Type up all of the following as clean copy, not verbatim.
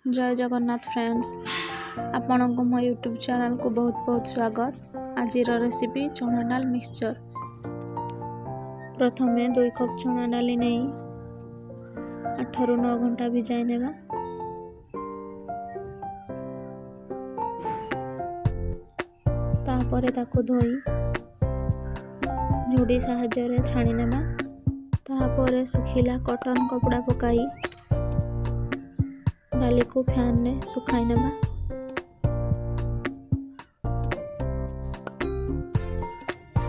जय जगन्नाथ फ्रेंड्स, आपनको मो YouTube channel को बहुत बहुत स्वागत। आज रेसिपी चना डाल मिक्सचर। प्रथमे 2 कप चना डाली नहीं 8 ରୁ 9 घंटा भिजाई नेबा। तापरे ताको धोई झुड़ी साहाय्य रे छाणी नेबा। तापरे सुखिला कॉटन कपड़ा पकाई डाली को फैन ने सुखाई नेबा।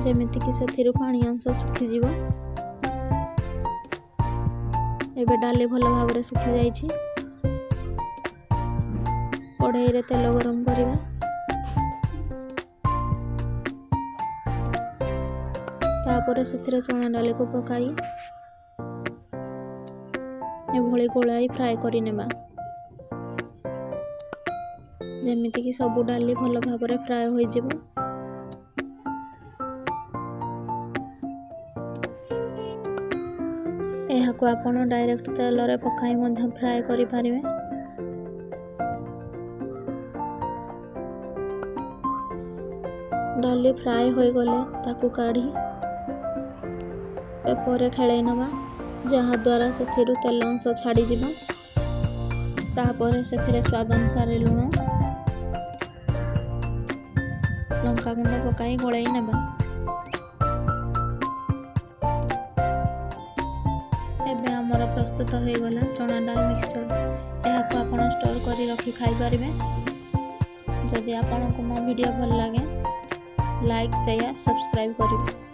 जेमिति कि सेथिरु पानी अंश सुखी जीवो। एबे डाली भलो भाव रे सुखी जाई छी। कढ़ाई रे तेल गरम करिवा। तापरे सेथिरे चना डाली को पकाई एभली गोलाई फ्राए करि नेबा। जेमिति कि सबु डाली भलो भाव रे फ्राए होई जिवो। एहा को आपण डायरेक्ट तेल रे पकाई मध्य फ्राए करि पारिबे। डाली फ्राए होई गले ताकू काढी पेपर खेलाई नबा, जहा द्वारा सेथिरु तेल अंश छाड़ी जिवो। तापरे सेथिरे स्वाद अनुसार लुण लंका गुंड पकाई गोलाई नेबा। एबे हमर प्रस्तुत हो गला चना डाल मिक्सचर। एहा को आपण स्टोर करी रखी खाई पारिबे। जदि आपनको मो वीडियो भल लागे लाइक शेयर सब्सक्राइब करिबे।